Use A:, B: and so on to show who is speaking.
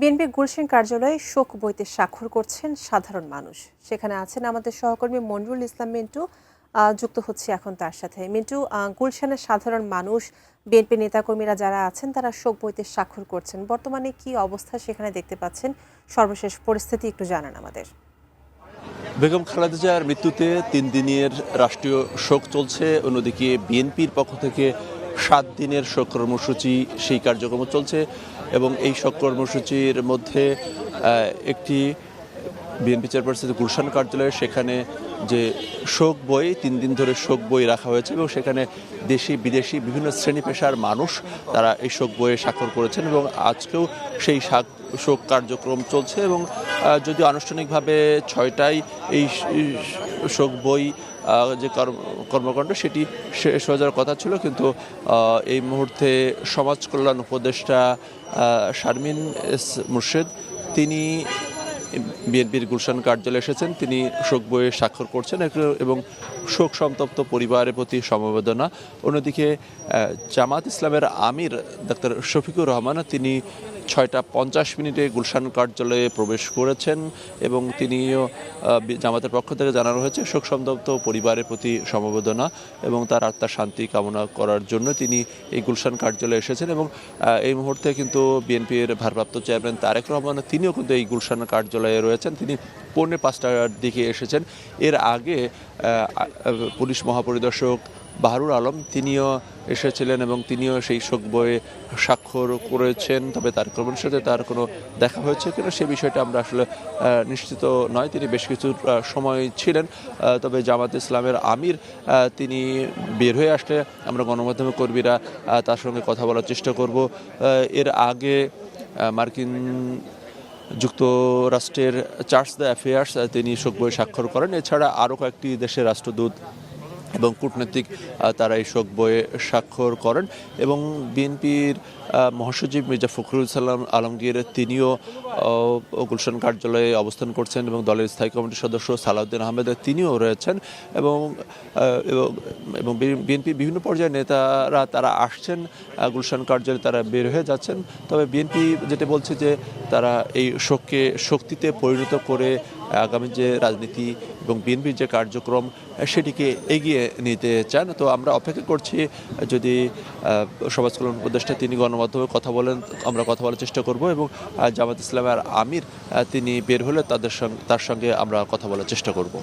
A: বিএনপির গুলশান কার্যালয়ে শোক বইতে স্বাক্ষর করছেন সাধারণ মানুষ। সেখানে আছেন আমাদের সহকর্মী মনরুল ইসলাম মিন্টু। যুক্ত হচ্ছে এখন তার সাথে। মিন্টু, গুলশানের সাধারণ মানুষ, বিএনপি নেতাকর্মীরা যারা আছেন তারা শোক বইতে স্বাক্ষর করছেন। বর্তমানে কি অবস্থা সেখানে দেখতে পাচ্ছেন? সর্বশেষ পরিস্থিতি একটু জানান আমাদের।
B: বেগম খালেদা জিয়ার মৃত্যুতে 3 দিনের রাষ্ট্রীয় শোক চলছে। অন্যদিকে বিএনপির পক্ষ থেকে 7 দিনের শোক কর্মসূচি সেই কার্যক্রম চলছে এবং এই শোক কর্মসূচির মধ্যে একটি বিএনপি চেয়ারপারসনের গুলশান কার্যালয়ে সেখানে যে শোক বই 3 দিন ধরে শোক বই রাখা হয়েছে এবং সেখানে দেশি বিদেশি বিভিন্ন শ্রেণী পেশার মানুষ তারা এই শোক বইয়ে স্বাক্ষর করেছেন এবং আজকেও সেই শোক কার্যক্রম চলছে এবং যদিও আনুষ্ঠানিকভাবে 6টায় এই শোক বই যে কর্মকাণ্ড সেটি শেষ হয়ে যাওয়ার কথা ছিল, কিন্তু এই মুহূর্তে সমাজ কল্যাণ উপদেষ্টা শারমিন এস মুর্শেদ তিনি বিএনপির গুলশান কার্যালয়ে এসেছেন। তিনি শোক বইয়ে স্বাক্ষর করছেন এবং শোক সন্তপ্ত পরিবারের প্রতি সমবেদনা। অন্যদিকে জামাত ইসলামের আমির ডাক্তার শফিকুর রহমান তিনি 6:50 গুলশান কার্যালয়ে প্রবেশ করেছেন এবং তিনিও জামাতের পক্ষ থেকে জানানো হয়েছে শোক সন্তপ্ত পরিবারের প্রতি সমবেদনা এবং তার আত্মার শান্তি কামনা করার জন্য তিনি এই গুলশান কার্যালয়ে এসেছেন। এবং এই মুহূর্তে কিন্তু বিএনপির ভারপ্রাপ্ত চেয়ারম্যান তারেক রহমান তিনিও কিন্তু এই গুলশান কার্যালয়ে রয়েছেন। তিনি 4:45টার দিকে এসেছেন। এর আগে পুলিশ মহাপরিদর্শক বাহারুল আলম তিনিও এসেছিলেন এবং তিনিও সেই শোক বইয়ে স্বাক্ষর করেছেন। তবে তারেক রহমানের সাথে তার কোনো দেখা হয়েছে কিনা সে বিষয়টা আমরা আসলে নিশ্চিত নয়। তিনি বেশ কিছু সময় ছিলেন। তবে জামাত ইসলামের আমির তিনি বের হয়ে আসলে আমরা গণমাধ্যমের কর্মীরা তার সঙ্গে কথা বলার চেষ্টা করব। এর আগে মার্কিন যুক্তরাষ্ট্রের চার্জ দ্য অ্যাফেয়ার্স তিনি শোক বইয়ে স্বাক্ষর করেন। এছাড়া আরও কয়েকটি দেশের রাষ্ট্রদূত এবং কূটনৈতিক তারা এই শোক বইয়ে স্বাক্ষর করেন এবং বিএনপির মহাসচিব মির্জা ফখরুল ইসলাম আলমগীর তিনিও গুলশান কার্যালয়ে অবস্থান করছেন এবং দলের স্থায়ী কমিটির সদস্য সালাউদ্দিন আহমেদ তিনিও রয়েছেন এবং বিএনপির বিভিন্ন পর্যায়ের নেতারা তারা আসছেন গুলশান কার্যালয়ে, তারা বের হয়ে যাচ্ছেন। তবে বিএনপি যেটা বলছে যে তারা এই শোককে শক্তিতে পরিণত করে আগামী যে রাজনীতি এবং বিএনপির যে কার্যক্রম সেটিকে এগিয়ে নিতে চান। তো আমরা অপেক্ষা করছি যদি সমাজ কল্যাণ উপদেষ্টা তিনি গণমাধ্যমে কথা বলেন, আমরা কথা বলার চেষ্টা করব এবং জামাত ইসলামের আমির তিনি বের হলে তার সঙ্গে আমরা কথা বলার চেষ্টা করব।